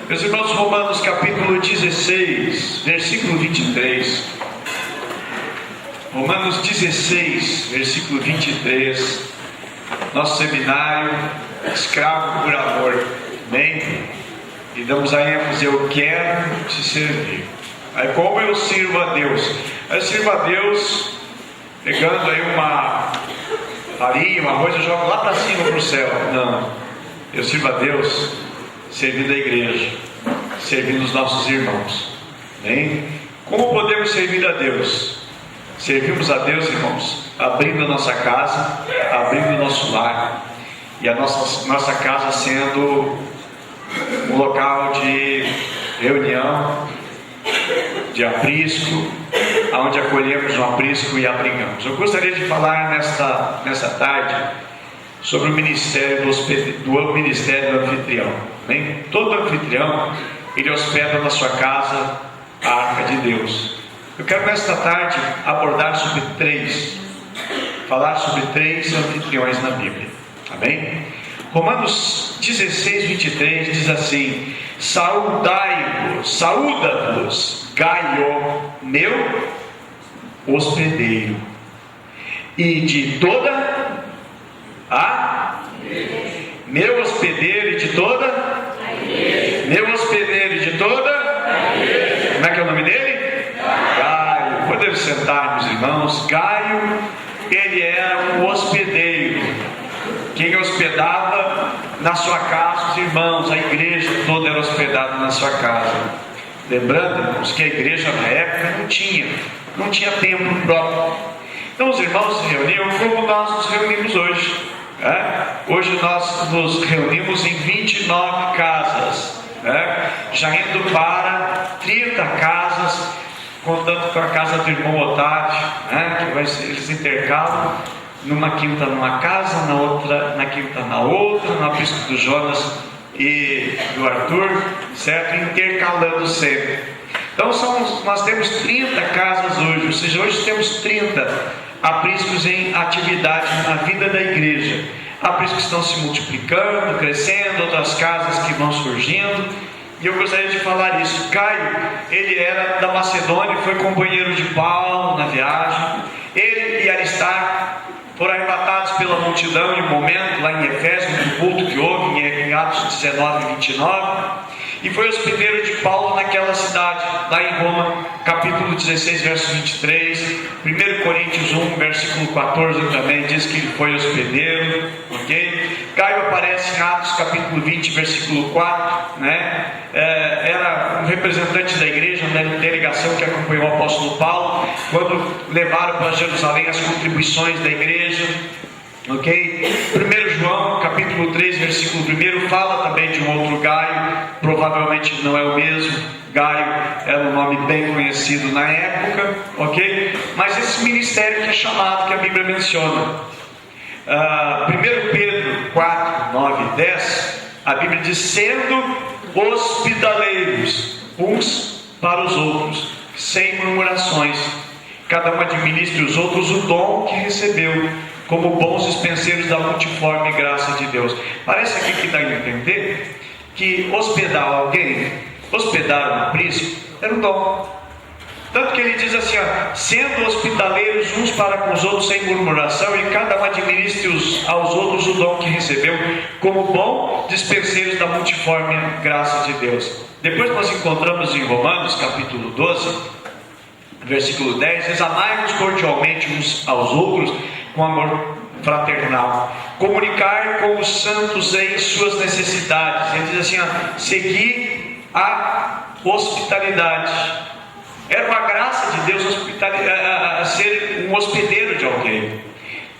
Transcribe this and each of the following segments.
Meus irmãos, Romanos capítulo 16, versículo 23. Romanos 16, versículo 23. Nosso seminário, escravo por amor. Amém? E damos a ênfase: eu quero te servir. Aí, como eu sirvo a Deus? Eu sirvo a Deus pegando aí uma farinha, um arroz, eu jogo lá para cima para o céu. Não, eu sirvo a Deus servindo a igreja, servindo os nossos irmãos. Amém? Como podemos servir a Deus? Servimos a Deus, irmãos, abrindo a nossa casa, abrindo o nosso lar, e a nossa casa sendo um local de reunião, de aprisco, onde acolhemos um aprisco e abrigamos. Eu gostaria de falar nesta tarde sobre o ministério do ministério do anfitrião. Amém? Todo anfitrião, ele hospeda na sua casa a arca de Deus. Eu quero nesta tarde falar sobre três anfitriões na Bíblia. Amém? Romanos 16, 23 diz assim: saúda-vos Gaio, meu hospedeiro, e de toda a meu hospedeiro e de toda meu hospedeiro e de toda como é que é o nome dele? Gaio. Podemos sentar, meus irmãos. Gaio, ele era um hospedeiro. Quem hospedava na sua casa os irmãos, a igreja toda era hospedada na sua casa. Lembrando, irmãos, que a igreja na época não tinha templo próprio. Então os irmãos se reuniam como nós nos reunimos hoje. Hoje nós nos reunimos em 29 casas, já indo para 30 casas, contando com a casa do irmão Otávio, eles intercalam. Numa quinta numa casa, na quinta na outra, na pista do Jonas e do Arthur, certo? Intercalando sempre. Então nós temos 30 casas hoje, ou seja, hoje temos 30 apriscos em atividade na vida da igreja. Apriscos que estão se multiplicando, crescendo, outras casas que vão surgindo. E eu gostaria de falar isso. Gaio, ele era da Macedônia, foi companheiro de Paulo na viagem. Ele e Aristarco foram arrebatados pela multidão em um momento lá em Efésio, no culto que houve em Atos 19 e 29, e foi hospedeiro de Paulo naquela cidade, lá em Roma, capítulo 16, verso 23, 1 Coríntios 1, versículo 14 também diz que ele foi hospedeiro, ok? Gaio aparece em Atos capítulo 20, versículo 4, era um representante da igreja, na delegação que acompanhou o apóstolo Paulo, quando levaram para Jerusalém as contribuições da igreja, ok? 1 João capítulo 3, versículo 1, fala também de um outro Gaio, provavelmente não é o mesmo. Gaio era um nome bem conhecido na época, ok? Mas esse ministério que é chamado, que a Bíblia menciona, 1 Pedro 4, 9 e 10, a Bíblia diz: sendo hospitaleiros uns para os outros, sem murmurações, cada um administre os outros o dom que recebeu, como bons dispenseiros da multiforme graça de Deus. Parece aqui que dá a entender que hospedar alguém, hospedar um aprisco, era um dom. Tanto que ele diz assim, sendo hospitaleiros uns para com os outros sem murmuração, e cada um administre aos outros o dom que recebeu, como bom dispenseiros da multiforme graça de Deus. Depois nós encontramos em Romanos capítulo 12, versículo 10, diz: amai-vos cordialmente uns aos outros com amor fraternal, comunicar com os santos em suas necessidades. Ele diz assim, seguir a hospitalidade. Era uma graça de Deus ser um hospedeiro de alguém.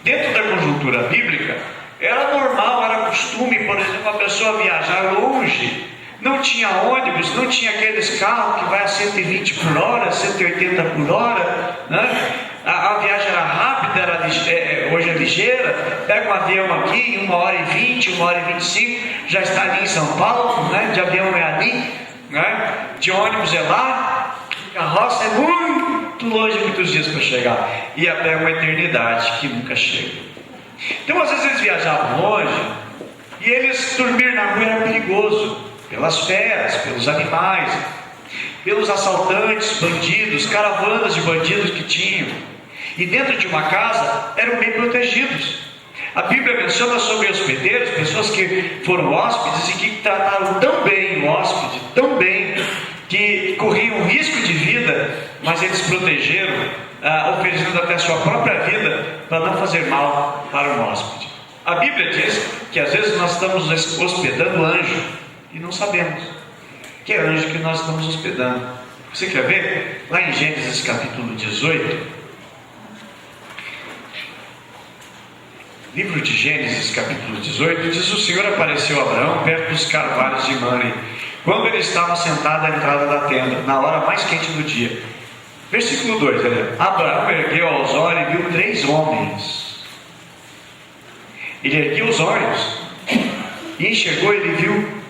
Dentro da conjuntura bíblica, era normal, era costume, por exemplo, uma pessoa viajar longe, não tinha ônibus, não tinha aqueles carros que vai a 120 por hora, 180 por hora, a viagem era rápida, hoje é ligeira, pega um avião aqui, 1h20, 1h25, já está ali em São Paulo, de avião é ali, de ônibus é lá, carroça é muito longe, muitos dias para chegar, e até uma eternidade que nunca chega. Então às vezes eles viajavam longe, e eles dormir na rua era perigoso. pelas feras, pelos animais, pelos assaltantes, bandidos, caravanas de bandidos que tinham. E dentro de uma casa eram bem protegidos. A Bíblia menciona sobre hospedeiros, pessoas que foram hóspedes e que trataram tão bem o hóspede, tão bem, que corriam risco de vida, mas eles protegeram, oferecendo até a sua própria vida para não fazer mal para o hóspede. A Bíblia diz que às vezes nós estamos hospedando anjo e não sabemos que é anjo que nós estamos hospedando. Você quer ver? Lá em Gênesis capítulo 18, livro de Gênesis capítulo 18, diz: o Senhor apareceu a Abraão perto dos carvalhos de Mamre, quando ele estava sentado à entrada da tenda, na hora mais quente do dia. Versículo 2, Abraão ergueu aos olhos e viu 3 homens. Ele ergueu os olhos e enxergou, ele viu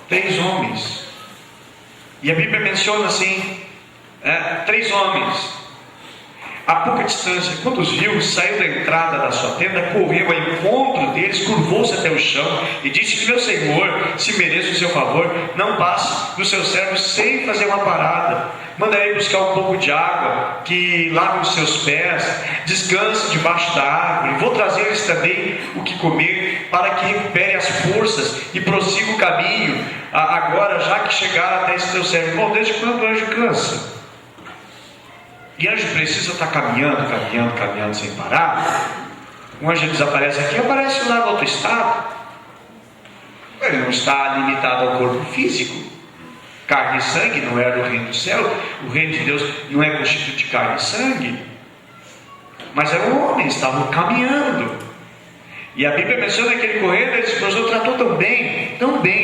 3 homens. E a Bíblia menciona assim, 3 homens. A pouca distância, quando os viu, saiu da entrada da sua tenda, correu ao encontro deles, curvou-se até o chão e disse: meu senhor, se mereço o seu favor, não passe do seu servo sem fazer uma parada. Mandarei buscar um pouco de água que lave os seus pés, descanse debaixo da árvore. Vou trazer-lhes também o que comer, para que recupere as forças e prossiga o caminho, agora já que chegaram até esse teu servo. Bom, desde quando o anjo cansa? E anjo precisa estar caminhando sem parar. Um anjo desaparece aqui, aparece lá no outro estado. Ele não está limitado ao corpo físico. Carne e sangue não é do reino do céu. O reino de Deus não é constituído de carne e sangue. Mas era um homem, estavam caminhando. E a Bíblia menciona que ele correndo, ele se tratou tão bem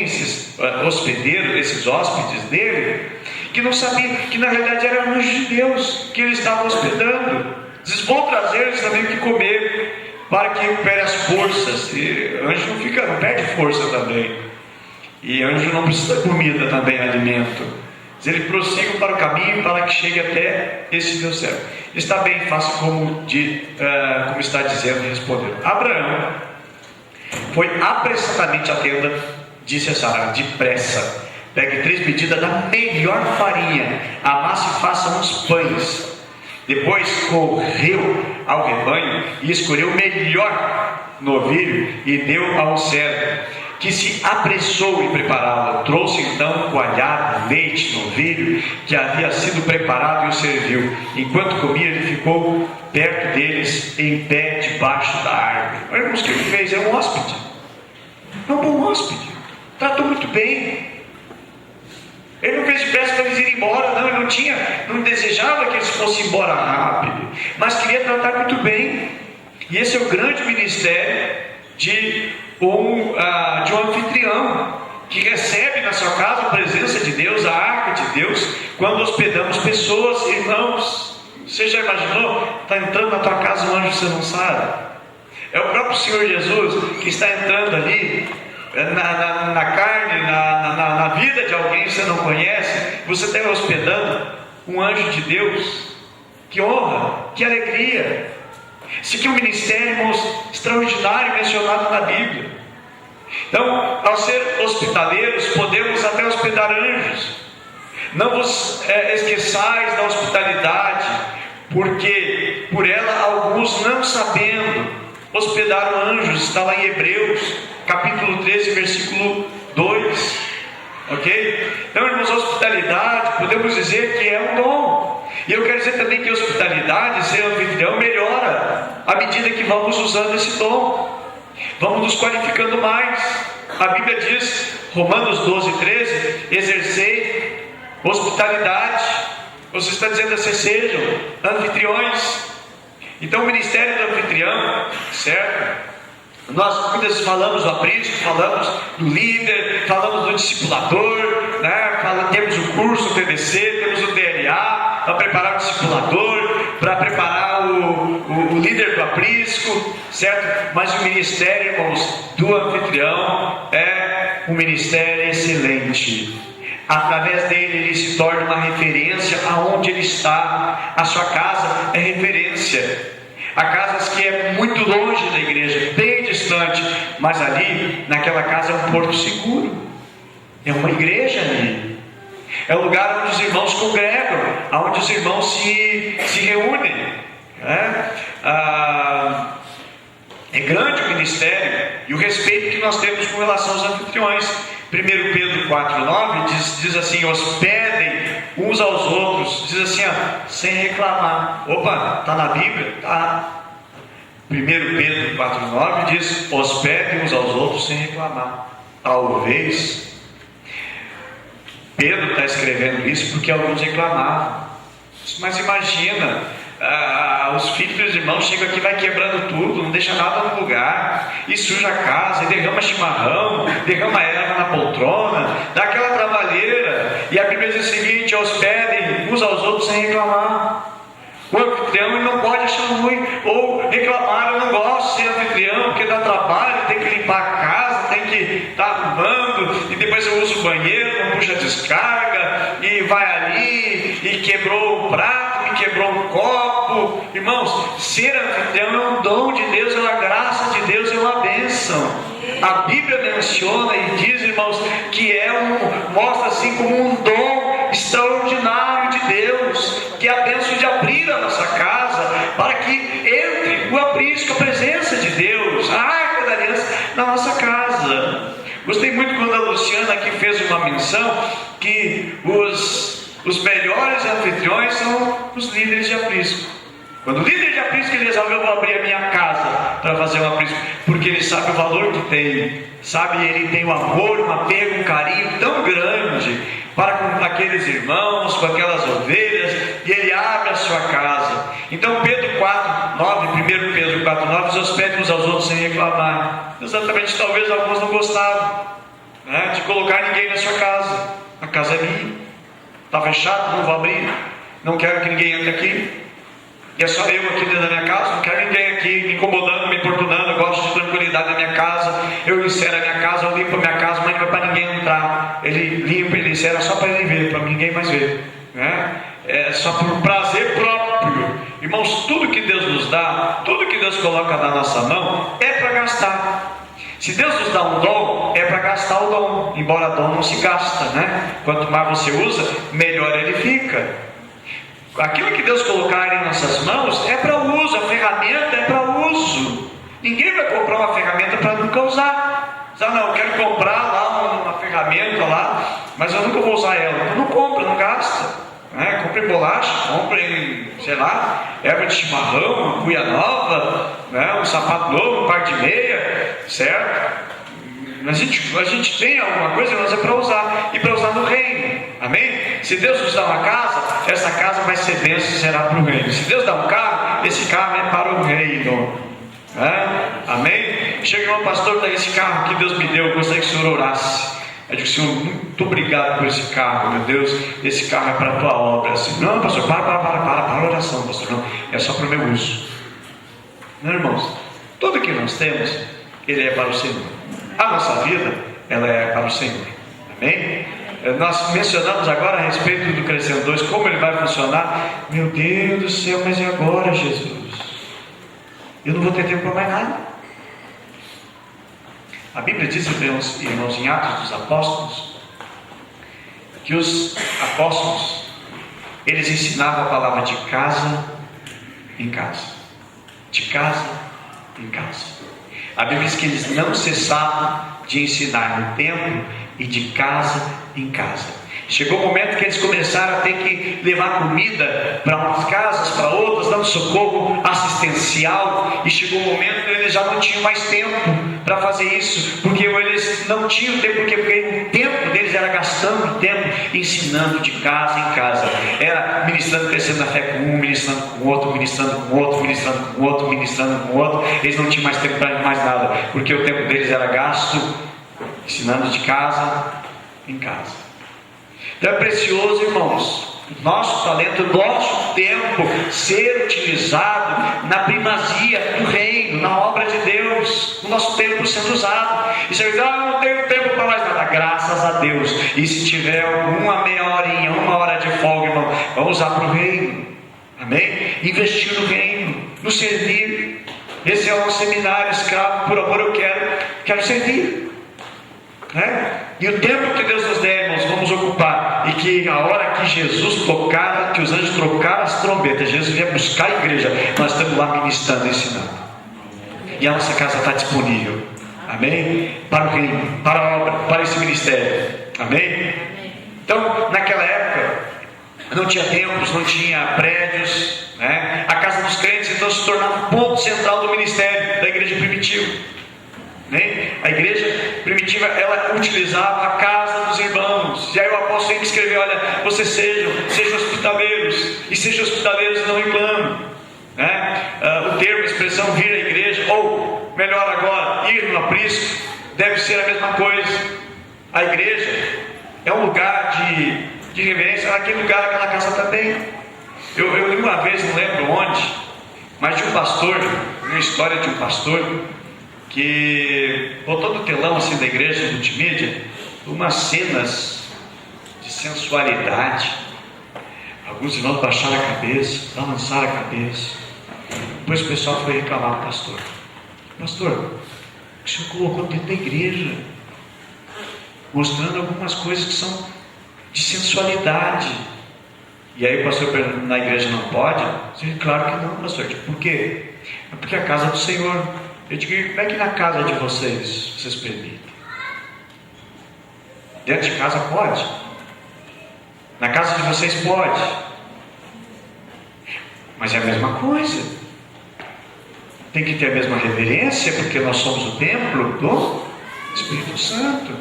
esses hospedeiros, esses hóspedes dele, que não sabiam que na realidade era um anjo de Deus que ele estava hospedando. Diz: vou trazer-lhes também o que comer, para que recupere as forças. E anjo não perde força também. E anjo não precisa de comida também, alimento. Diz: ele prossiga para o caminho, para que chegue até esse Deus servo. Está bem, faça como está dizendo, e respondeu. Abraão foi apressadamente à tenda, disse a Sara: depressa, pegue 3 medidas da melhor farinha, amasse e faça uns pães. Depois correu ao rebanho e escolheu o melhor novilho e deu ao servo, que se apressou em prepará-lo. Trouxe então coalhada, leite, novilho, que havia sido preparado, e o serviu. Enquanto comia, ele ficou perto deles, em pé debaixo da árvore. Olha o que ele fez, é um hóspede. É um bom hóspede, tratou muito bem. Ele não fez depressa para eles irem embora, não. Ele não desejava que eles fossem embora rápido, mas queria tratar muito bem. E esse é o grande ministério de um anfitrião, que recebe na sua casa a presença de Deus, a arca de Deus, quando hospedamos pessoas. Irmãos, você já imaginou? Está entrando na tua casa um anjo, você não sabe? É o próprio Senhor Jesus que está entrando ali na carne, na vida de alguém que você não conhece. Você está hospedando um anjo de Deus. Que honra, que alegria. Isso aqui é um ministério, irmãos, extraordinário, mencionado na Bíblia. Então, ao ser hospitaleiros, podemos até hospedar anjos. Não vos esqueçais da hospitalidade, porque por ela alguns, não sabendo, hospedaram anjos. Está lá em Hebreus capítulo 13, versículo 2. Ok? Então, irmãos, a hospitalidade, podemos dizer que é um dom. E eu quero dizer também que a hospitalidade, ser anfitrião, melhora à medida que vamos usando esse dom. Vamos nos qualificando mais. A Bíblia diz, Romanos 12, 13: exercei hospitalidade. Você está dizendo assim: sejam anfitriões. Então, o ministério do anfitrião, certo? Nós muitas vezes falamos do aprisco, falamos do líder, falamos do discipulador, né? Temos o curso TDC, temos o DLA para preparar o discipulador, para preparar o líder do aprisco, certo? Mas o ministério, irmãos, do anfitrião é um ministério excelente. Através dele, ele se torna uma referência aonde ele está. A sua casa é referência. Há casas que é muito longe da igreja, bem distante, mas ali, naquela casa, é um porto seguro. É uma igreja ali. É o lugar onde os irmãos congregam, onde os irmãos se reúnem. É grande o ministério e o respeito que nós temos com relação aos anfitriões. 1 Pedro 4,9 diz assim: hospedem uns aos outros. Diz assim, sem reclamar. Opa, está na Bíblia? Está. 1 Pedro 4,9 diz: hospedem uns aos outros sem reclamar. Talvez Pedro está escrevendo isso porque alguns reclamavam. Mas imagina, os filhos dos irmãos chegam aqui, vai quebrando tudo, não deixa nada no lugar, e suja a casa, e derrama chimarrão, derrama erva na poltrona, dá aquela trabalheira. E a Bíblia diz o seguinte: hospedem uns aos outros sem reclamar. O anfitrião não pode achar ruim ou reclamar: eu não gosto de ser anfitrião porque dá trabalho, tem que limpar a casa, tem que estar arrumando, e depois eu uso o banheiro, não puxa a descarga, e vai ali e quebrou o prato, me quebrou um copo. Irmãos, ser anfitrião é um dom de Deus, é uma graça de Deus, é uma bênção. A Bíblia menciona e diz, irmãos, que mostra assim como um dom extraordinário de Deus, que é a bênção de abrir a nossa casa, para que entre o aprisco, a presença de Deus, a arca da aliança na nossa casa. Gostei muito quando a Luciana aqui fez uma menção que os melhores anfitriões são os líderes de aprisco. Quando o líder de aprisco ele resolveu: eu vou abrir a minha casa para fazer um aprisco, porque ele sabe o valor que tem, sabe, ele tem um amor, um apego, um carinho tão grande para com aqueles irmãos, com aquelas ovelhas, e ele abre a sua casa. Então Pedro 4,9, 1 Pedro 4,9 diz: hospedem uns aos outros sem reclamar. Exatamente, talvez alguns não gostavam de colocar ninguém na sua casa. A casa é minha, está fechado, não vou abrir, não quero que ninguém entre aqui. E é só eu aqui dentro da minha casa, não quero ninguém aqui me incomodando, me importunando. Eu gosto de tranquilidade na minha casa. Eu encero a minha casa, eu limpo a minha casa, mas não é para ninguém entrar. Ele limpa, ele encera só para ele ver, para ninguém mais ver. É só por prazer próprio. Irmãos, tudo que Deus nos dá, tudo que Deus coloca na nossa mão, é para gastar. Se Deus nos dá um dom, é para gastar o dom, embora dom não se gasta, Quanto mais você usa, melhor ele fica. Aquilo que Deus colocar em nossas mãos é para uso, a ferramenta é para uso. Ninguém vai comprar uma ferramenta para nunca usar. Não, eu quero comprar lá uma ferramenta lá, mas eu nunca vou usar ela. Então não compra, não gasta. Compre bolacha, compre, sei lá, erva de chimarrão, uma cuia nova, um sapato novo, um par de meia, certo? A gente tem alguma coisa, mas é para usar, e para usar no reino, amém? Se Deus nos dá uma casa, essa casa vai ser bênção e será para o reino. Se Deus dá um carro, esse carro é para o reino, amém? Chega um pastor, tá, esse carro que Deus me deu, eu gostaria que o senhor orasse. Eu digo: Senhor, muito obrigado por esse carro, meu Deus, esse carro é para a tua obra. Assim, não, pastor, para a oração, pastor, não, é só para o meu uso. Não, irmãos, tudo que nós temos, ele é para o Senhor. A nossa vida, ela é para o Senhor, amém? Nós mencionamos agora a respeito do Crescendo 2, como ele vai funcionar. Meu Deus do céu, mas e agora, Jesus? Eu não vou ter tempo para mais nada. A Bíblia diz, irmãos, em Atos dos Apóstolos, que os apóstolos, eles ensinavam a palavra de casa em casa, de casa em casa. A Bíblia diz que eles não cessavam de ensinar no templo e de casa em casa. Chegou o momento que eles começaram a ter que levar comida para umas casas, para outras, dando socorro assistencial. E chegou o momento que eles já não tinham mais tempo para fazer isso, porque eles não tinham tempo, porque o tempo deles era gastando tempo ensinando de casa em casa. Era ministrando, crescendo na fé com um, ministrando com o outro, ministrando com o outro, ministrando com o outro, ministrando com o outro. Eles não tinham mais tempo para mais nada, porque o tempo deles era gasto ensinando de casa em casa. Então é precioso, irmãos, nosso talento, nosso tempo ser utilizado na primazia do reino, na obra de Deus, o nosso tempo sendo usado. E você diz: não tenho tempo para mais nada. Graças a Deus. E se tiver uma meia horinha, uma hora de folga, irmão, vamos usar para o reino, amém? Investir no reino, no servir. Esse é um seminário, escravo por amor, eu quero servir. né? E o tempo que Deus nos der, irmãos, vamos ocupar. E que a hora que Jesus tocar, que os anjos trocaram as trombetas, Jesus vier buscar a igreja, nós estamos lá ministrando, ensinando. E a nossa casa está disponível, amém? Para o reino, para a obra, para esse ministério, amém? Então, naquela época, não tinha templos, não tinha prédios, né? A casa dos crentes então se tornava o ponto central do ministério da igreja primitiva, né? A igreja primitiva, ela utilizava a casa dos irmãos. E aí o apóstolo sempre escreveu: olha, vocês sejam hospitaleiros, e sejam hospitaleiros não em vão, né? O termo, a expressão vir à igreja, ou melhor agora, ir no aprisco, deve ser a mesma coisa. A igreja é um lugar de reverência, aquele lugar, aquela casa também. Eu li uma vez, não lembro onde, mas de um pastor, uma história de um pastor que botou no telão assim da igreja multimídia umas cenas de sensualidade. Alguns irmãos baixaram a cabeça, balançaram a cabeça. Depois o pessoal foi reclamar ao pastor: pastor, o senhor colocou dentro da igreja, mostrando algumas coisas que são de sensualidade. E aí o pastor perguntou: na igreja não pode? Eu disse: claro que não, pastor. Por quê? É porque é a casa do Senhor. Eu digo: como é que na casa de vocês permitem? Dentro de casa pode? Na casa de vocês pode? Mas é a mesma coisa. Tem que ter a mesma reverência, porque nós somos o templo do Espírito Santo.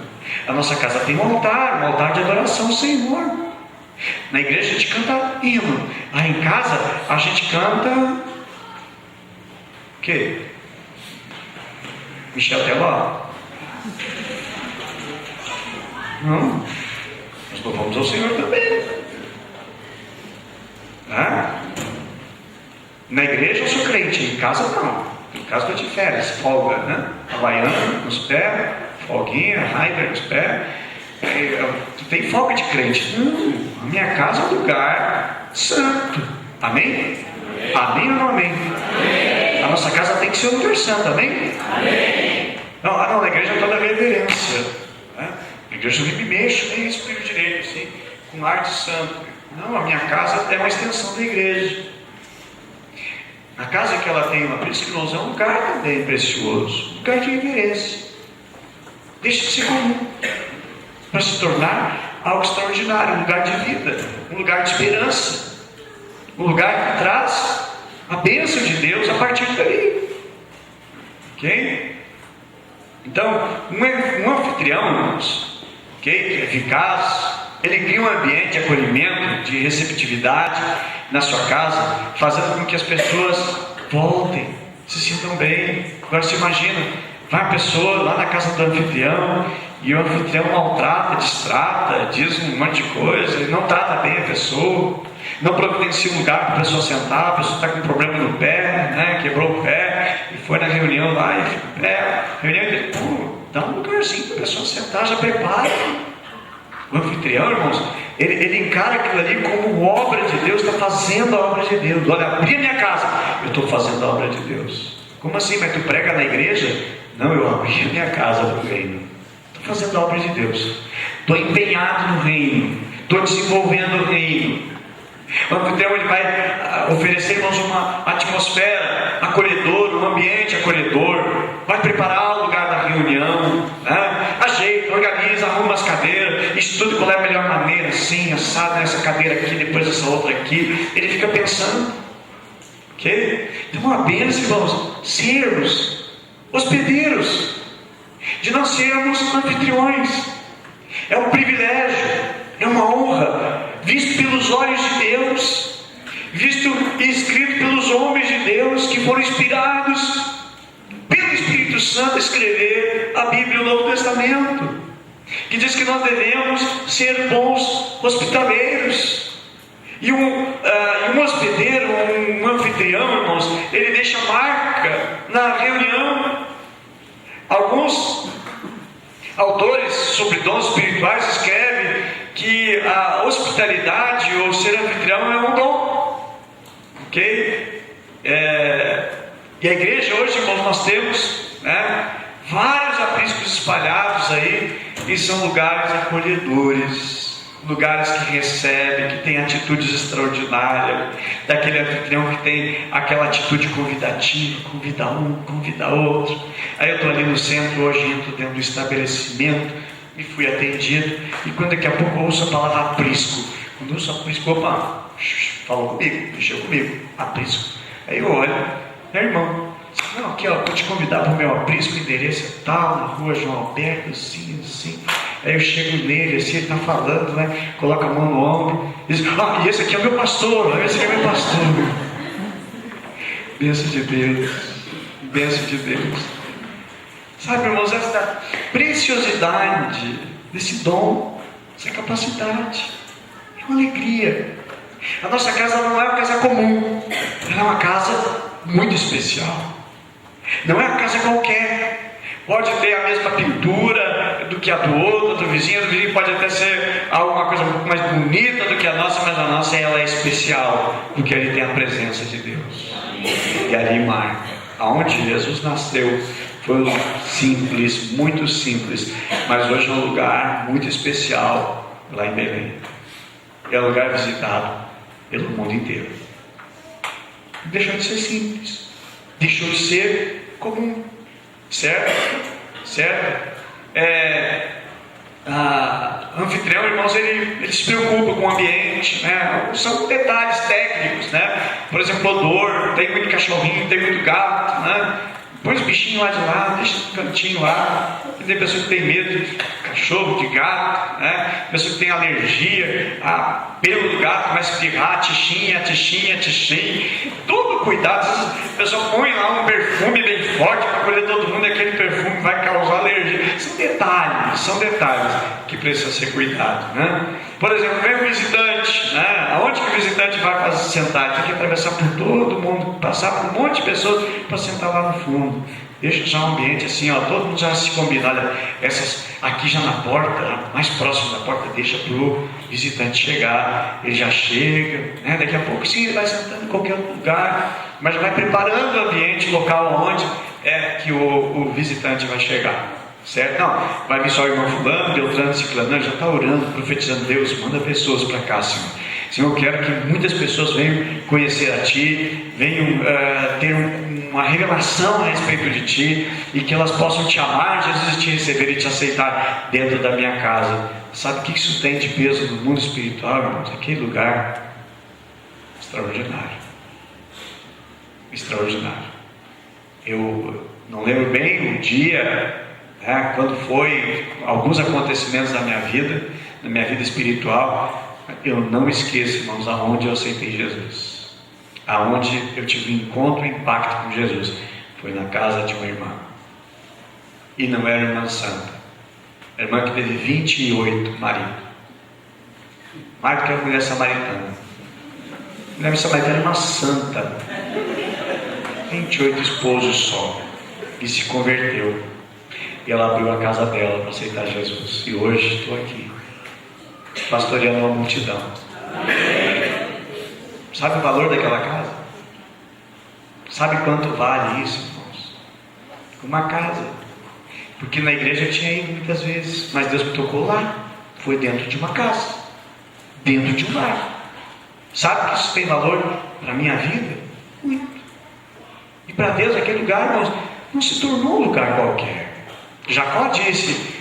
A nossa casa tem um altar de adoração ao Senhor. Na igreja a gente canta hino. Lá em casa a gente canta o quê? Michel Teló? Não. Nós louvamos ao Senhor também. Na igreja eu sou crente, em casa não. Em casa estou de férias, folga, né? Havaiana nos pés, folguinha, raiva nos pés. Tu tem folga de crente? Não, a minha casa é um lugar santo. Amém? Amém ou não amém? Amém. A nossa casa tem que ser um lugar santo, amém? Amém. Não, na igreja toda reverência, né? Na igreja eu nem me mexo, nem respiro direito, assim, com ar de santo. Não, a minha casa é uma extensão da igreja. A casa que ela tem, por isso que nós é um lugar também precioso, um lugar de reverência. Deixa de ser comum, para se tornar algo extraordinário, um lugar de vida, um lugar de esperança, um lugar que traz a bênção de Deus a partir dali. Ok? Então, um anfitrião, irmãos, okay, que é eficaz, ele cria um ambiente de acolhimento, de receptividade na sua casa, fazendo com que as pessoas voltem, se sintam bem. Agora você imagina, vai a pessoa lá na casa do anfitrião, e o anfitrião maltrata, distrata, diz um monte de coisa, ele não trata bem a pessoa, não providencia um lugar para a pessoa sentar, a pessoa está com um problema no pé, né, quebrou o pé, e foi na reunião lá, e fica o pé, reunião, dá um lugarzinho para a pessoa sentar, já prepara. O anfitrião, irmãos, ele encara aquilo ali como obra de Deus, está fazendo a obra de Deus. Olha, abri a minha casa, eu estou fazendo a obra de Deus. Como assim? Mas tu prega na igreja? Não, eu abri a minha casa para o reino. Estou fazendo a obra de Deus. Estou empenhado no reino. Estou desenvolvendo o reino. O anfitrião, ele vai oferecer, irmãos, uma atmosfera acolhedora, um ambiente acolhedor. Vai preparar o lugar da reunião, né? Ajeita, organiza, arruma as cadeiras, estuda qual é a melhor maneira, assim, assado nessa cadeira aqui, depois essa outra aqui. Ele fica pensando. Ok? Então, uma bênção, irmãos, sermos hospedeiros, de nós sermos anfitriões. É um privilégio, é uma honra, visto pelos olhos de Deus, visto e escrito pelos homens de Deus que foram inspirados pelo Espírito Santo a escrever a Bíblia e o Novo Testamento, que diz que nós devemos ser bons hospitaleiros. E um hospedeiro, um anfitrião, irmãos, ele deixa marca na reunião. Alguns autores sobre dons espirituais escrevem que a hospitalidade ou ser anfitrião é um dom. Ok? E a igreja hoje, irmãos, nós temos, né, vários apriscos espalhados aí, E são lugares acolhedores, lugares que recebem, que têm atitudes extraordinárias, daquele anfitrião que tem aquela atitude convidativa, convida um, convida outro. Aí eu estou ali no centro, hoje entro dentro do estabelecimento, e fui atendido, e quando daqui a pouco eu ouço a palavra aprisco, quando eu ouço aprisco, opa, falou comigo, mexeu comigo, aprisco. Aí eu olho, meu irmão, não, aqui ó, vou te convidar para o meu aprisco, o endereço é tal, na rua João Alberto, assim, assim. Aí eu chego nele, assim, ele está falando, né? Coloca a mão no ombro, e diz, e esse aqui é o meu pastor, esse aqui é o meu pastor. Bênção de Deus, bênção de Deus. Sabe, irmãos, essa preciosidade desse dom, essa capacidade, é uma alegria. A nossa casa não é uma casa comum, ela é uma casa muito especial. Não é uma casa qualquer. Pode ter a mesma pintura do que a do outro vizinho. Do vizinho pode até ser alguma coisa um pouco mais bonita do que a nossa, mas a nossa ela é especial, porque ali tem a presença de Deus. E ali marca. Aonde Jesus nasceu foi simples, muito simples, mas hoje é um lugar muito especial lá em Belém. É um lugar visitado pelo mundo inteiro. Deixou de ser simples, deixou de ser comum, certo? Anfitrião, irmãos, ele se preocupa com o ambiente, né? São detalhes técnicos, né? Por exemplo, odor, tem muito cachorrinho, tem muito gato, né? Põe os bichinhos lá de lado, deixa no cantinho lá. Tem pessoa que tem medo de cachorro, de gato, né? Pessoa que tem alergia a pelo do gato, começa a espirrar, tichinha. Todo cuidado. A pessoa põe lá um perfume bem forte para acolher todo mundo, e aquele perfume vai causar alergia. São detalhes que precisam ser cuidados, né? Por exemplo, vem um visitante, né? Aonde que o visitante vai sentar? Tem que atravessar por todo mundo, passar por um monte de pessoas para sentar lá no fundo. Deixa já um ambiente assim, ó, todo mundo já se combina. Olha, essas aqui já na porta, mais próximo da porta, deixa para o visitante chegar. Ele já chega, né? Daqui a pouco sim, ele vai sentando em qualquer lugar, mas já vai preparando o ambiente, o local onde é que o visitante vai chegar. Certo? Não, vai vir só o irmão fulano, Beltrano, Ciclano, já está orando, profetizando. Deus, manda pessoas para cá, Senhor. Senhor, eu quero que muitas pessoas venham conhecer a Ti, venham ter uma revelação a respeito de Ti, e que elas possam Te amar, Jesus, e Te receber e Te aceitar dentro da minha casa. Sabe o que isso tem de peso no mundo espiritual, irmãos? Aquele lugar extraordinário. Extraordinário. Eu não lembro bem o dia, quando foi alguns acontecimentos da minha vida, na minha vida espiritual. Eu não esqueço, irmãos, aonde eu aceitei Jesus, aonde eu tive um encontro, um impacto com Jesus. Foi na casa de uma irmã, e não era irmã santa, a irmã que teve 28 maridos, mais do que a mulher samaritana. A mulher samaritana é uma santa, 28 esposos só, e se converteu. E ela abriu a casa dela para aceitar Jesus. E hoje estou aqui, pastoreando uma multidão. Sabe o valor daquela casa? Sabe quanto vale isso, irmãos? Uma casa. Porque na igreja eu tinha ido muitas vezes, mas Deus me tocou lá. Foi dentro de uma casa, dentro de um lar. Sabe que isso tem valor para a minha vida? Muito. E para Deus aquele lugar, irmãos, não se tornou um lugar qualquer. Jacó disse,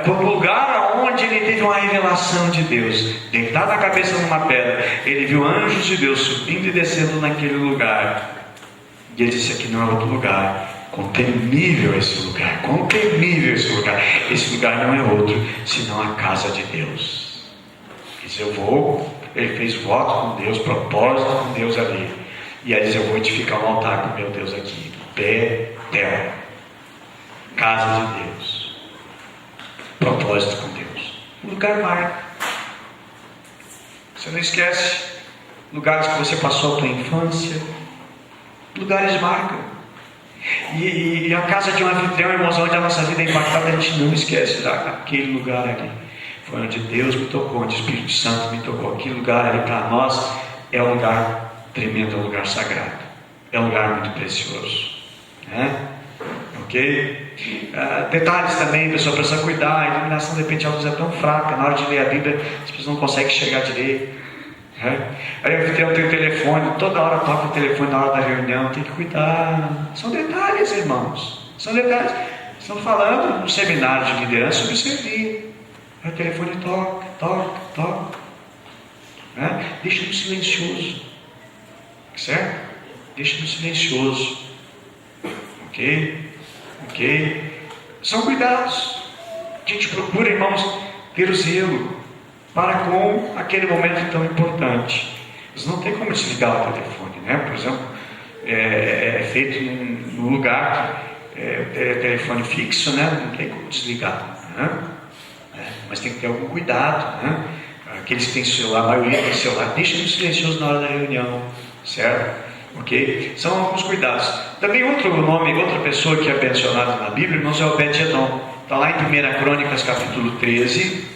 foi um lugar onde ele teve uma revelação de Deus, deitado a cabeça numa pedra. Ele viu anjos de Deus subindo e descendo naquele lugar, e ele disse, aqui não é outro lugar. Quão temível esse lugar, quão temível esse lugar. Esse lugar não é outro senão a casa de Deus. Ele disse, ele fez voto com Deus, propósito com Deus ali, e aí diz, eu vou edificar um altar com meu Deus aqui, Betel, casa de Deus, propósito com Deus. O lugar marca. Você não esquece lugares que você passou a tua infância. Lugares marcam. E a casa de um anfitrião, irmãos, onde a nossa vida é impactada, a gente não esquece daquele lugar ali. Foi onde Deus me tocou, onde o Espírito Santo me tocou. Aquele lugar ali para nós é um lugar tremendo, é um lugar sagrado, é um lugar muito precioso, né? Ok? Detalhes também, a pessoa precisa cuidar. A iluminação de repente é tão fraca, na hora de ler a Bíblia as pessoas não conseguem chegar direito. Aí eu tenho o telefone, toda hora toca o telefone na hora da reunião, tem que cuidar. São detalhes, irmãos, são detalhes. Estamos falando no seminário de liderança sobre servir. Aí o telefone toca. Deixa no silencioso, certo? Deixa no silencioso, ok? São cuidados. A gente procura, irmãos, ter o zelo para com aquele momento tão importante. Mas não tem como desligar o telefone, né? Por exemplo, é feito num lugar telefone fixo, né? Não tem como desligar, né? Mas tem que ter algum cuidado, né? Aqueles que têm celular, a maioria tem celular, deixa no silencioso na hora da reunião, certo? Ok? São alguns cuidados. Também outra pessoa que é mencionada na Bíblia, irmãos, é Obed-Edom. Está lá em 1 Crônicas capítulo 13,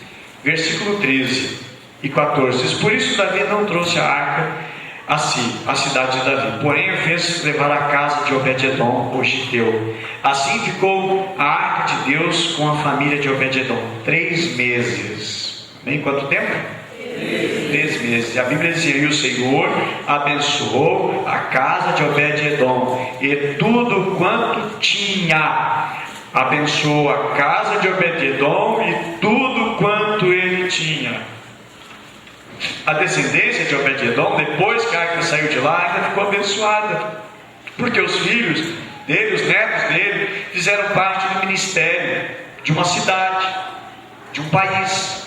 versículo 13 e 14. Diz: por isso Davi não trouxe a arca a si, a cidade de Davi, porém fez levar a casa de Obed-Edom, o giteu. Assim ficou a arca de Deus com a família de Obed-Edom 3 meses. Bem, quanto tempo? 3 meses. E a Bíblia dizia: e o Senhor abençoou a casa de Obed-Edom e tudo quanto tinha. Abençoou a casa de Obed-Edom e tudo quanto ele tinha. A descendência de Obed-Edom, depois que a arca saiu de lá, ainda ficou abençoada, porque os filhos dele, os netos dele, fizeram parte do ministério de uma cidade, de um país.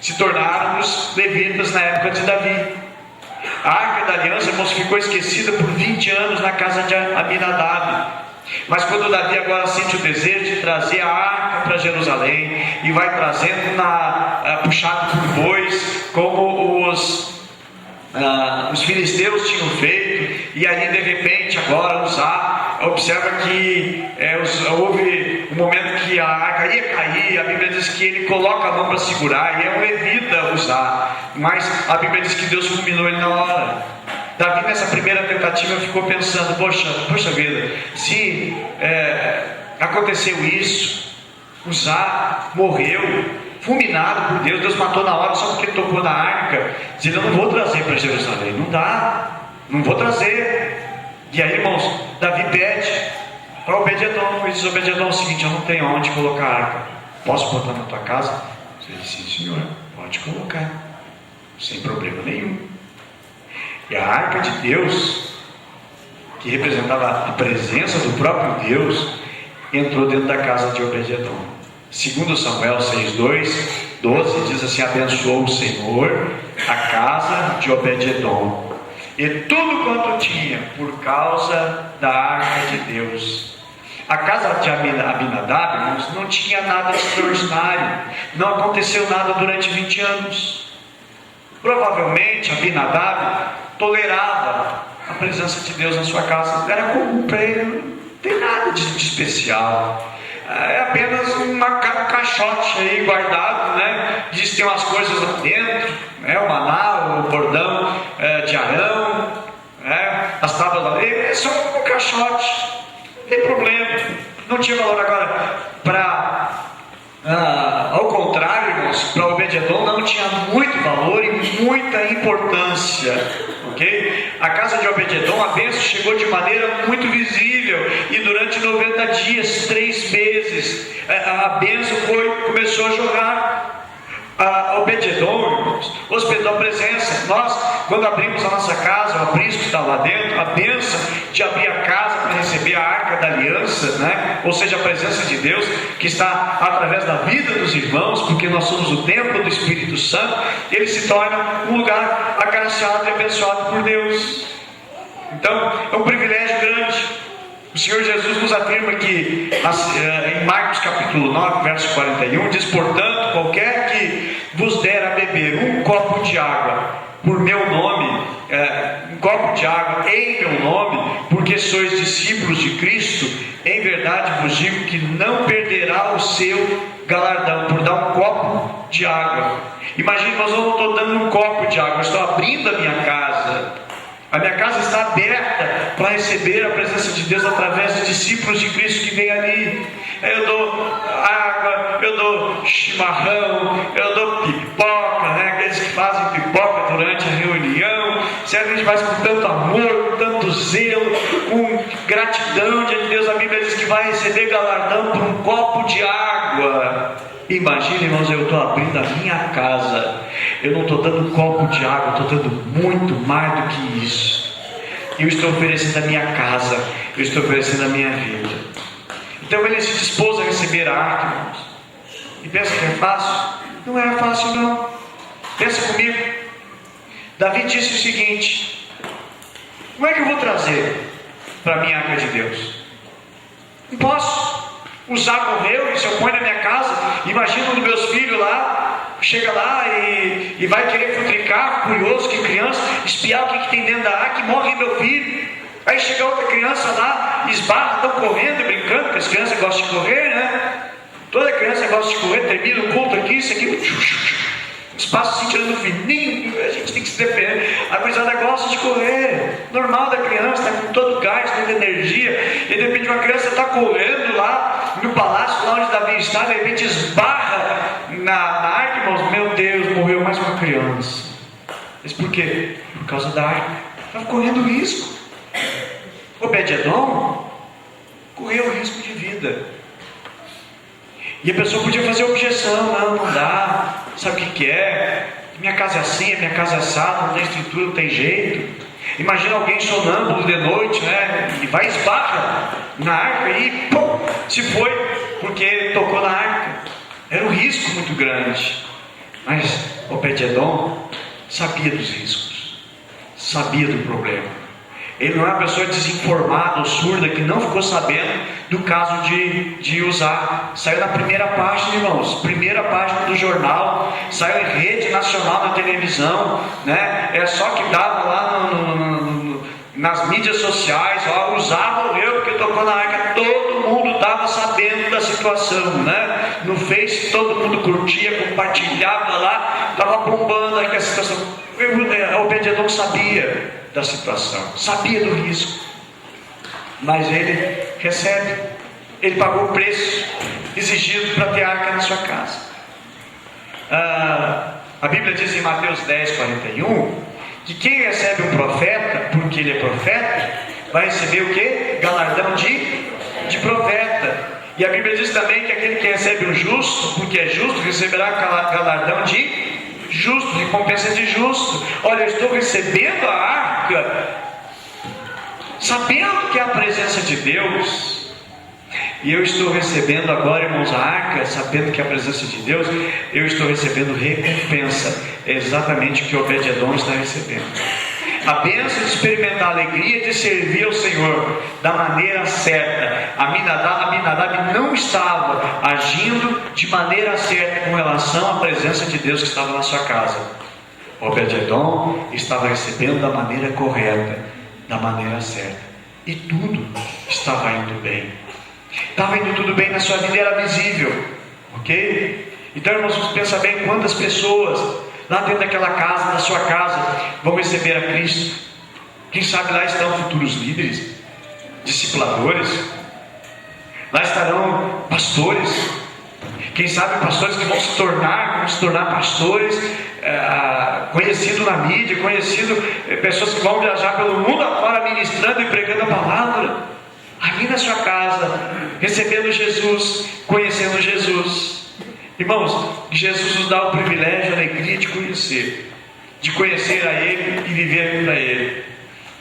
Se tornaram os levitas na época de Davi. A arca da aliança, irmãos, ficou esquecida por 20 anos na casa de Abinadab. Mas quando Davi agora sente o desejo de trazer a arca para Jerusalém, e vai trazendo puxado por bois, como os filisteus tinham feito, e aí de repente agora observa que houve um momento que a arca ia cair. A Bíblia diz que ele coloca a mão para segurar, e é um levita usar, mas a Bíblia diz que Deus fulminou ele na hora. Davi, nessa primeira tentativa, ficou pensando: poxa vida, se aconteceu isso, Uzá morreu, fulminado por Deus, Deus matou na hora só porque tocou na arca, dizendo: eu não vou trazer para Jerusalém, não vou trazer. E aí, irmãos, Davi pede para Obed-Edom, e diz: Obed-Edom, é o seguinte, eu não tenho onde colocar a arca, posso botar na tua casa? Ele disse: sim, senhor, pode colocar, sem problema nenhum. E a arca de Deus, que representava a presença do próprio Deus, entrou dentro da casa de Obed-Edom. Segundo Samuel 6:12 diz assim: abençoou o Senhor a casa de Obed-Edom e tudo quanto tinha, por causa da arca de Deus. A casa de Abinadab, irmãos, não tinha nada extraordinário, não aconteceu nada durante 20 anos. Provavelmente Abinadab tolerava a presença de Deus na sua casa, era comum para ele, não tem nada de especial, é apenas um caixote aí guardado, né? Diz que tem umas coisas lá dentro, o maná, o bordão de Arão, as tábuas da lei, é só um caixote, não tem problema, não tinha valor. Agora, ao contrário, irmãos, para Obed-Edom não tinha muito valor e muita importância, ok? A casa de Obed-Edom, a bênção chegou de maneira muito visível, e durante 90 dias, 3 meses, a bênção começou a jorrar. Obed-Edom, irmãos, hospedou a presença. Nós, quando abrimos a nossa casa, o aprisco está lá dentro, a bênção de abrir a casa para receber a arca da aliança, né? Ou seja, a presença de Deus que está através da vida dos irmãos, porque nós somos o templo do Espírito Santo, ele se torna um lugar agraciado e abençoado por Deus. Então, é um privilégio grande. O Senhor Jesus nos afirma que em Marcos capítulo 9, verso 41, diz: portanto, qualquer que vos der a beber um copo de água por meu nome, um copo de água em meu nome, porque sois discípulos de Cristo, em verdade vos digo que não perderá o seu galardão por dar um copo de água. Imagine, mas eu não estou dando um copo de água, eu estou abrindo a minha casa. A minha casa está aberta para receber a presença de Deus através dos discípulos de Cristo que vem ali. Eu dou água, eu dou chimarrão, eu dou pipoca, né? Aqueles que fazem pipoca durante a reunião. Certo? A gente faz com tanto amor, com tanto zelo, com gratidão diante de Deus. A Bíblia diz que vai receber galardão por um copo de água. Imagina, irmãos, eu estou abrindo a minha casa. Eu não estou dando um copo de água, eu estou dando muito mais do que isso. Eu estou oferecendo a minha casa, eu estou oferecendo a minha vida. Então ele se dispôs a receber a arca, irmãos. E pensa que é fácil? Não era fácil, não. Pensa comigo. Davi disse o seguinte: como é que eu vou trazer para a minha arca de Deus? Não posso. Usar morreu, e se eu ponho na minha casa, imagina um dos meus filhos lá, chega lá e vai querer futricar, curioso, que criança, espiar o que tem dentro da arca, e morre meu filho. Aí chega outra criança lá, esbarra, estão correndo, brincando, porque as crianças gostam de correr, né? Toda criança gosta de correr, termina o culto aqui, isso aqui, espaço se tirando fininho, a gente tem que se defender. A gurizada gosta de correr, normal da criança, está com todo o gás, toda a energia, e de repente uma criança está correndo lá no palácio, lá onde Davi está, de repente esbarra na arca, irmãos, meu Deus, morreu mais uma criança. Mas por quê? Por causa da arca, estava correndo risco. Obed-Edom correu risco de vida. E a pessoa podia fazer objeção: não dá, sabe o que é? Minha casa é assim, minha casa é assada, não tem estrutura, não tem jeito. Imagina alguém sonâmbulo de noite, né? E vai e esbarra na arca e pum, se foi, porque ele tocou na arca. Era um risco muito grande. Mas Obed-Edom sabia dos riscos, sabia do problema. Ele não é uma pessoa desinformada ou surda que não ficou sabendo do caso de usar. Saiu na primeira página, irmãos, primeira página do jornal, saiu em rede nacional na televisão, né? É só que dava lá nas mídias sociais, ó, usar morreu porque tocou na arca. Todo mundo estava sabendo da situação, né? No Face todo mundo curtia, compartilhava lá, estava bombando aqui a situação. Obed-Edom sabia da situação, sabia do risco, mas ele recebe, ele pagou o preço exigido para ter arca na sua casa. A Bíblia diz em Mateus 10:41 que quem recebe um profeta, porque ele é profeta, vai receber o que? Galardão de profeta. E a Bíblia diz também que aquele que recebe um justo, porque é justo, receberá galardão de justo, recompensa de justo. Olha, eu estou recebendo a arca, sabendo que é a presença de Deus, e eu estou recebendo agora, irmãos, a arca, sabendo que é a presença de Deus, eu estou recebendo recompensa. É exatamente o que Obed-Edom está recebendo. A bênção de experimentar a alegria de servir ao Senhor da maneira certa. Aminadab não estava agindo de maneira certa com relação à presença de Deus que estava na sua casa. Obed-Edom estava recebendo da maneira correta, da maneira certa, e tudo estava indo bem. Estava indo tudo bem na sua vida, era visível, ok? Então, irmãos, vamos pensar bem quantas pessoas lá dentro daquela casa, na sua casa, vão receber a Cristo. Quem sabe lá estão futuros líderes, discipuladores, lá estarão pastores, quem sabe pastores que vão se tornar pastores, conhecido na mídia, pessoas que vão viajar pelo mundo afora ministrando e pregando a palavra, ali na sua casa, recebendo Jesus, conhecendo Jesus. Irmãos, Jesus nos dá o privilégio, a alegria de conhecer a Ele e viver para Ele.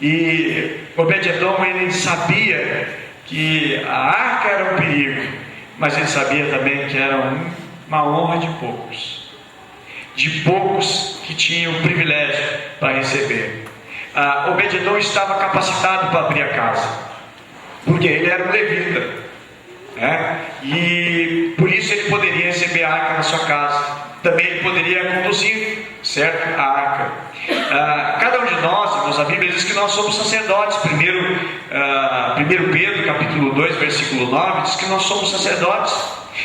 E Obed-Edom, ele sabia que a arca era um perigo, mas ele sabia também que era uma honra de poucos que tinham o privilégio para receber. Obed-Edom estava capacitado para abrir a casa, porque ele era um levita. E por isso ele poderia receber a arca na sua casa. Também ele poderia conduzir, certo? A arca. Cada um de nós, irmãos, a Bíblia diz que nós somos sacerdotes. Primeiro 1 Pedro capítulo 2, versículo 9, diz que nós somos sacerdotes.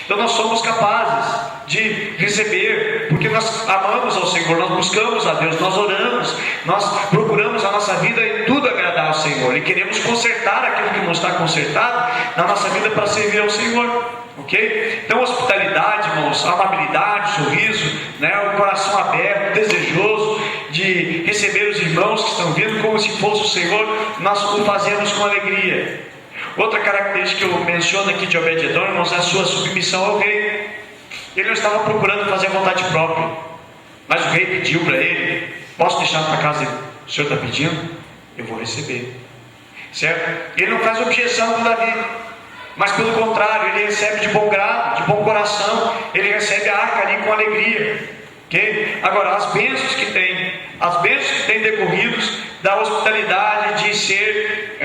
Então nós somos capazes de receber, porque nós amamos ao Senhor, nós buscamos a Deus, nós oramos, nós procuramos a nossa vida em tudo agradar ao Senhor, e queremos consertar aquilo que não está consertado na nossa vida para servir ao Senhor, ok? Então hospitalidade, irmãos, amabilidade, sorriso, né? O coração aberto, desejoso de receber os irmãos que estão vindo como se fosse o Senhor, nós o fazemos com alegria. Outra característica que eu menciono aqui de Obed-Edom, irmãos, é a sua submissão ao rei. Ele não estava procurando fazer a vontade própria, mas o rei pediu para ele: posso deixar para casa? O senhor está pedindo? Eu vou receber, certo? Ele não faz objeção com Davi, mas pelo contrário, ele recebe de bom grado, de bom coração, ele recebe a arca ali com alegria, ok? Agora, as bênçãos que tem decorridos da hospitalidade de ser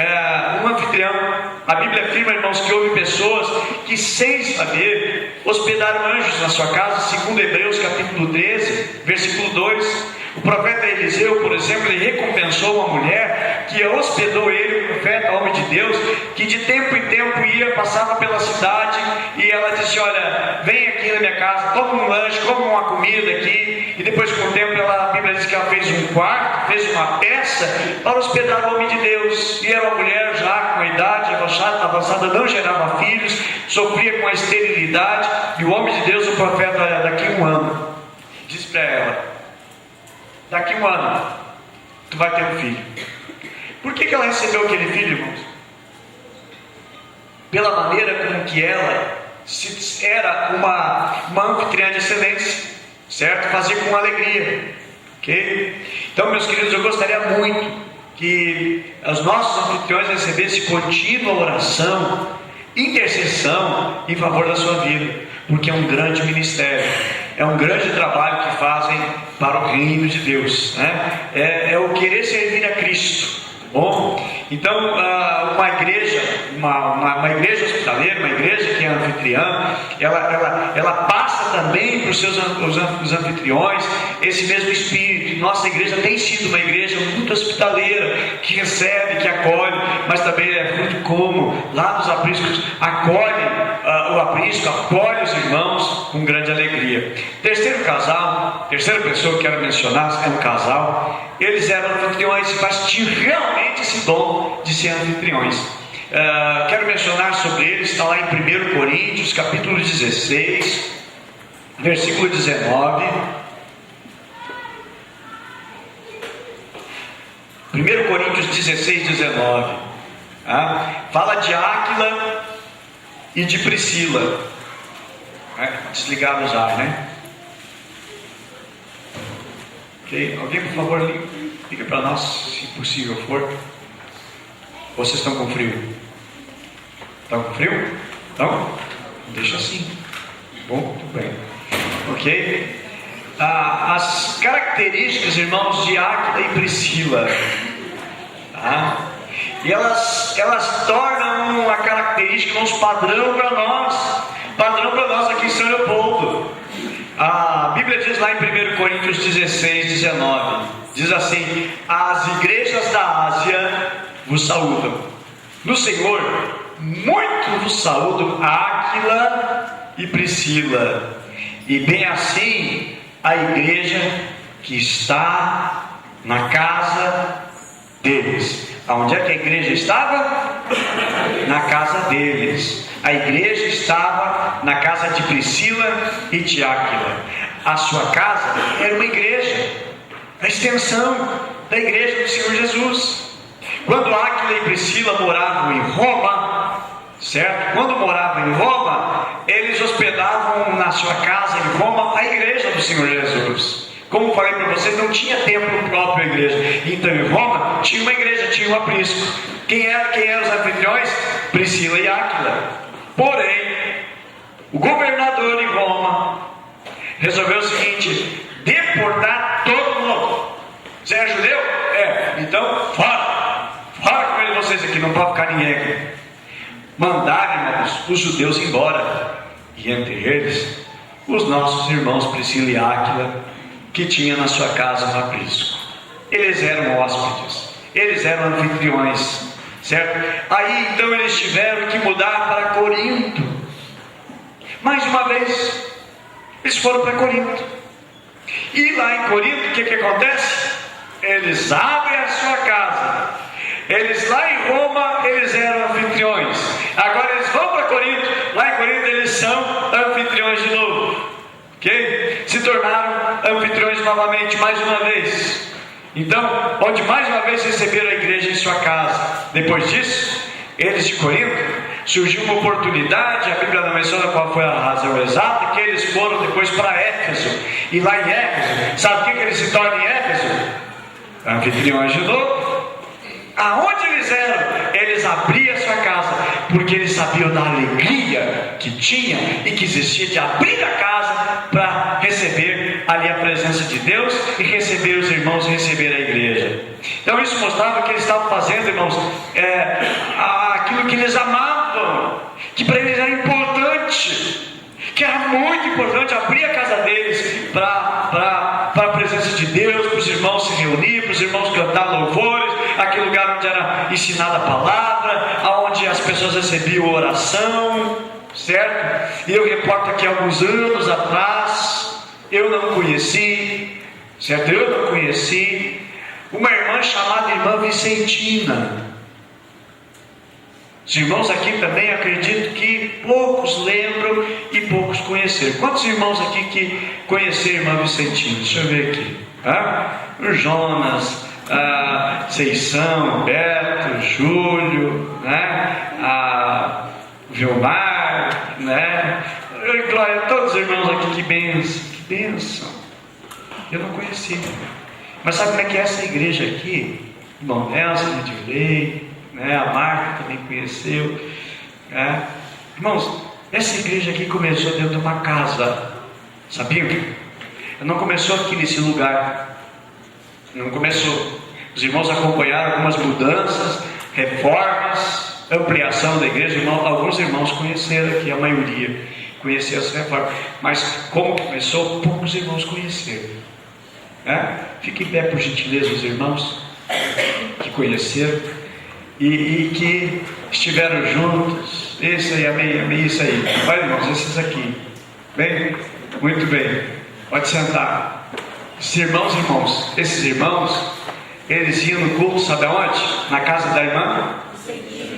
um anfitrião. A Bíblia afirma, irmãos, que houve pessoas que, sem saber, hospedaram anjos na sua casa, segundo Hebreus capítulo 13, versículo 2. O profeta Eliseu, por exemplo, ele recompensou uma mulher que hospedou ele, o profeta, homem de Deus, que de tempo em tempo passava pela cidade, e ela disse: olha, vem aqui na minha casa, toma um lanche, come uma comida aqui. E depois, com o tempo, a Bíblia diz que ela fez um quarto, fez uma peça para hospedar o homem de Deus. E era uma mulher já com a idade avançada, não gerava filhos, sofria com a esterilidade. E o homem de Deus, o profeta: olha, daqui a um ano, diz para ela, daqui a um ano tu vai ter um filho. Por que ela recebeu aquele filho, irmãos? Pela maneira como que ela era uma anfitriã de excelência, certo? Fazia com alegria, ok? Então, meus queridos, eu gostaria muito que os nossos anfitriões recebessem contínua oração, intercessão em favor da sua vida, porque é um grande ministério, é um grande trabalho que fazem para o reino de Deus, né? É o querer servir a Cristo. Bom, então uma igreja hospitaleira, uma igreja que é anfitriã, ela passa também para os seus os anfitriões esse mesmo espírito. Nossa igreja tem sido uma igreja muito hospitaleira, que recebe, que acolhe, mas também é muito como lá nos apriscos acolhe o aprisco, acolhe os irmãos com grande alegria. Terceira pessoa que quero mencionar é um casal. Eles eram anfitriões, mas tinham realmente esse dom de ser anfitriões. Quero mencionar sobre eles, está lá em 1 Coríntios, capítulo 16, versículo 19. 1 Coríntios 16, 19. Fala de Áquila e de Priscila. Desligar os ar, né? Ok? Alguém, por favor, liga para nós, se possível for. Vocês estão com frio? Estão com frio? Então, deixa assim. Bom, tudo bem. Ok? As características, irmãos, de Áquila e Priscila, e elas tornam uma característica, um padrão para nós aqui em São Leopoldo. A Bíblia diz lá em 1 Coríntios 16, 19, diz assim: as igrejas da Ásia vos saúdam. No Senhor, muito vos saúdam Áquila e Priscila, e bem assim a igreja que está na casa deles. Aonde é que a igreja estava? Na casa deles. A igreja estava na casa de Priscila e de Áquila. A sua casa era uma igreja, a extensão da igreja do Senhor Jesus. Quando Áquila e Priscila moravam em Roma, certo? Quando moravam em Roma, eles hospedavam na sua casa em Roma a igreja do Senhor Jesus. Como falei para vocês, não tinha templo próprio a igreja. Então em Roma tinha uma igreja, tinha um aprisco. Quem eram os anfitriões? Priscila e Áquila. Porém, o governador de Roma resolveu o seguinte: deportar todo mundo. Você é judeu? Então fora com ele, vocês aqui, não pode ficar ninguém aqui. Mandaram, irmãos, os judeus embora, e entre eles os nossos irmãos Priscila e Áquila, que tinha na sua casa um aprisco. Eles eram hóspedes, eles eram anfitriões, certo? Aí então eles tiveram que mudar para Corinto. Mais uma vez, eles foram para Corinto. E lá em Corinto, o que acontece? Eles abrem a sua casa. Eles lá em Roma, eles eram anfitriões. Agora eles vão para Corinto. Lá em Corinto eles são anfitriões de novo. Ok? Se tornaram anfitriões novamente, mais uma vez. Então, onde mais uma vez receberam a igreja em sua casa. Depois disso, eles de Corinto, surgiu uma oportunidade, a Bíblia não menciona qual foi a razão exata, que eles foram depois para Éfeso. E lá em Éfeso, sabe o que eles se tornam em Éfeso? Anfitriões de novo. Aonde eles eram? Eles abriam a sua casa, porque eles sabiam da alegria que tinha e que existia de abrir a casa para receber ali a presença de Deus e receber os irmãos e receber a igreja. Então isso mostrava que eles estavam fazendo, irmãos, aquilo que eles amavam, que para eles era importante, que era muito importante abrir a casa deles para a presença de Deus, para os irmãos se reunir, para os irmãos cantar louvores, aquele lugar onde era ensinada a palavra, onde as pessoas recebiam oração, certo? E eu reporto aqui alguns anos atrás, eu não conheci, certo? Eu não conheci uma irmã chamada irmã Vicentina. Os irmãos aqui também acredito que poucos lembram e poucos conheceram. Quantos irmãos aqui que conheceram a irmã Vicentina? Deixa eu ver aqui. O Jonas, Seição, Beto, Júlio, Vilmar, Glória, todos os irmãos aqui, que bênção. Eu não conheci. Mas sabe como é que é essa igreja aqui? Irmão Nelson, Edilei, a Marta também conheceu. Irmãos, essa igreja aqui começou dentro de uma casa. Sabiam? Não começou aqui nesse lugar. Não começou. Os irmãos acompanharam algumas mudanças, reformas, ampliação da igreja. Alguns irmãos conheceram aqui, a maioria conheceu essa reforma. Mas como começou, poucos irmãos conheceram. Fique em pé, por gentileza, os irmãos que conheceram e que estiveram juntos. Isso aí, amém, isso aí. Olha, irmãos, esses aqui. Bem? Muito bem. Pode sentar. Irmãos, esses irmãos, eles iam no culto, sabe aonde? Na casa da irmã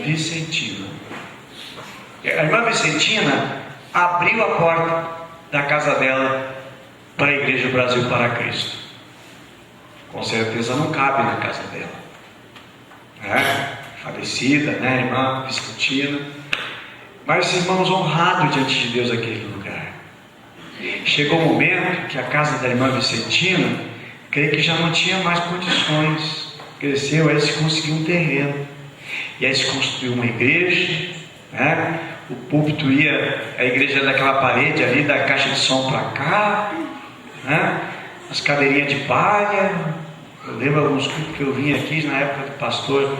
Vicentina. A irmã Vicentina abriu a porta da casa dela para a Igreja Brasil para Cristo. Com certeza não cabe na casa dela, falecida, irmã Vicentina. Mas irmãos, honrados diante de Deus aquele lugar. Chegou o momento que a casa da irmã Vicentina, creio que já não tinha mais condições. Cresceu, aí se conseguiu um terreno, e aí se construiu uma igreja, o púlpito ia, a igreja daquela parede ali, da caixa de som para cá, as cadeirinhas de palha. Eu lembro alguns cultos que eu vim aqui na época do pastor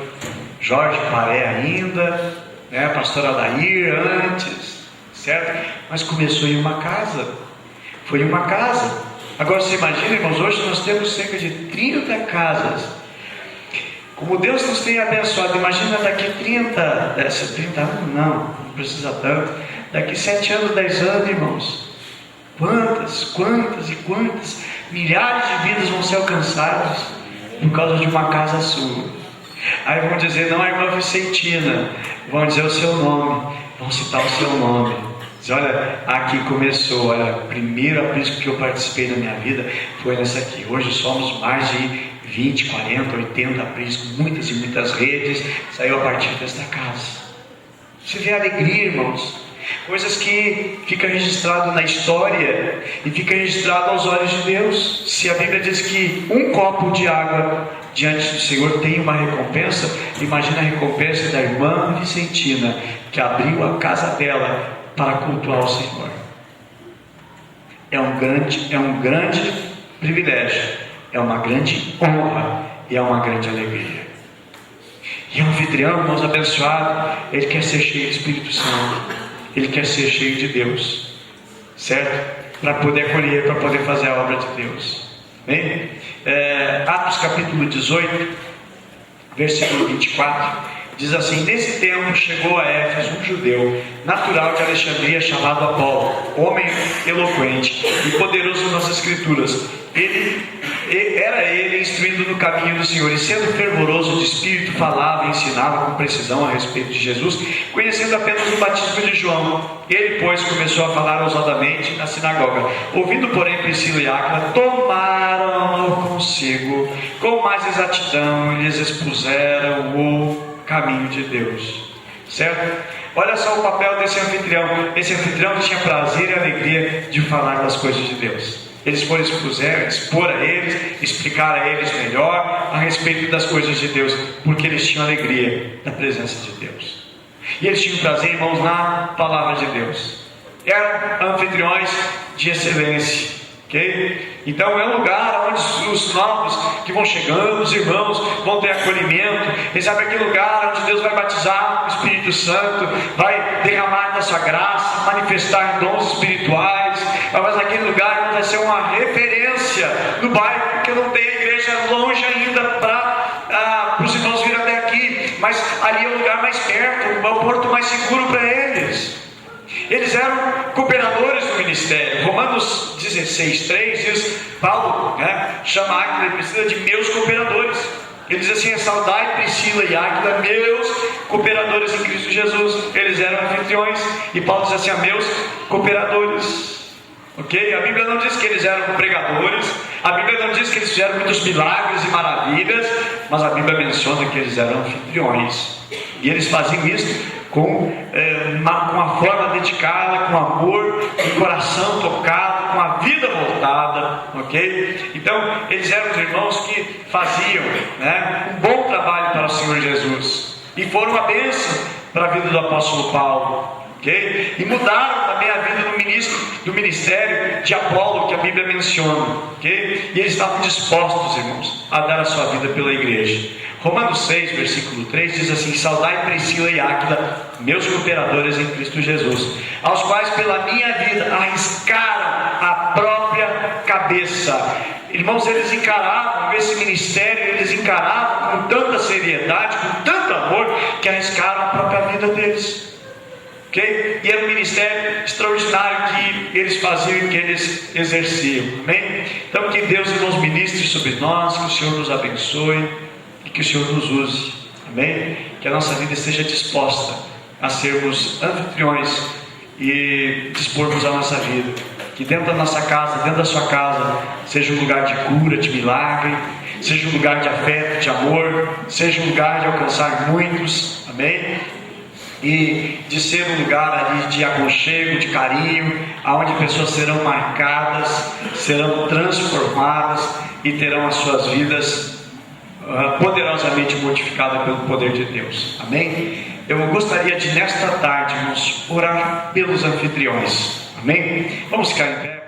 Jorge Paré ainda, pastor Adair antes, certo? Mas começou em uma casa, foi uma casa. Agora você imagina, irmãos, hoje nós temos cerca de 30 casas. Como Deus nos tem abençoado, imagina daqui 30 anos, não precisa tanto, daqui 7 anos, 10 anos, irmãos, quantas milhares de vidas vão ser alcançadas por causa de uma casa sua. Aí vão dizer, não, a irmã Vicentina, vão dizer o seu nome, vão citar o seu nome. Diz, olha, aqui começou, olha, o primeiro aprisco que eu participei na minha vida foi nessa aqui. Hoje somos mais de 20, 40, 80 apriscos, muitas e muitas redes, saiu a partir desta casa. Você vê a alegria, irmãos, coisas que fica registrado na história e fica registrado aos olhos de Deus. Se a Bíblia diz que um copo de água diante do Senhor tem uma recompensa, imagina a recompensa da irmã Vicentina, que abriu a casa dela para cultuar o Senhor. É um grande privilégio, é uma grande honra e é uma grande alegria. E o anfitrião, irmãos, abençoado, ele quer ser cheio do Espírito Santo, ele quer ser cheio de Deus, certo? Para poder acolher, para poder fazer a obra de Deus. Bem? Atos capítulo 18, versículo 24, Diz assim: nesse tempo chegou a Éfeso um judeu, natural de Alexandria, chamado Apolo, homem eloquente e poderoso nas escrituras. Era ele instruindo no caminho do Senhor, e sendo fervoroso de espírito, falava e ensinava com precisão a respeito de Jesus, conhecendo apenas o batismo de João. Ele, pois, começou a falar ousadamente na sinagoga. Ouvindo, porém, Priscila e Áquila, tomaram-no consigo com mais exatidão e lhes expuseram o caminho de Deus. Certo? Olha só o papel desse anfitrião. Esse anfitrião tinha prazer e alegria de falar das coisas de Deus. Eles foram expor a eles, explicar a eles melhor a respeito das coisas de Deus, porque eles tinham alegria da presença de Deus. E eles tinham prazer, irmãos, na palavra de Deus. Eram anfitriões de excelência. Okay? Então é um lugar onde os novos que vão chegando, os irmãos vão ter acolhimento. E sabe aquele lugar onde Deus vai batizar o Espírito Santo, vai derramar da sua graça, manifestar dons espirituais. Mas aquele lugar vai ser uma referência no bairro, porque não tem igreja longe ainda para os irmãos virem até aqui. Mas ali é o lugar mais perto, o porto mais seguro para eles. Eles eram cooperadores do ministério. Romanos 16:3 diz, Paulo chama Áquila e Priscila de meus cooperadores. Ele diz assim: saudai Priscila e Áquila, meus cooperadores em Cristo Jesus. Eles eram anfitriões. E Paulo diz assim: meus cooperadores. Ok? A Bíblia não diz que eles eram pregadores, a Bíblia não diz que eles fizeram muitos milagres e maravilhas, mas a Bíblia menciona que eles eram anfitriões. E eles faziam isso com uma forma dedicada, com amor, com o coração tocado, com a vida voltada, ok? Então, eles eram os irmãos que faziam um bom trabalho para o Senhor Jesus, e foram uma bênção para a vida do apóstolo Paulo, ok? E mudaram também a vida do ministério de Apolo, que a Bíblia menciona, ok? E eles estavam dispostos, irmãos, a dar a sua vida pela igreja. Romanos 6, versículo 3 diz assim: saudai Priscila e Áquila, meus cooperadores em Cristo Jesus, aos quais pela minha vida arriscaram a própria cabeça. Irmãos, eles encaravam esse ministério, eles encaravam com tanta seriedade, com tanto amor, que arriscaram a própria vida deles. Okay? E era um ministério extraordinário que eles faziam e que eles exerciam. Amém? Então que Deus, irmãos, ministre sobre nós, que o Senhor nos abençoe e que o Senhor nos use. Amém? Que a nossa vida esteja disposta a sermos anfitriões e dispormos a nossa vida. Que dentro da nossa casa, dentro da sua casa, seja um lugar de cura, de milagre, seja um lugar de afeto, de amor, seja um lugar de alcançar muitos. Amém? E de ser um lugar ali de aconchego, de carinho, aonde pessoas serão marcadas, serão transformadas e terão as suas vidas poderosamente modificadas pelo poder de Deus. Amém? Eu gostaria de, nesta tarde, irmãos, orar pelos anfitriões. Amém? Vamos ficar em pé.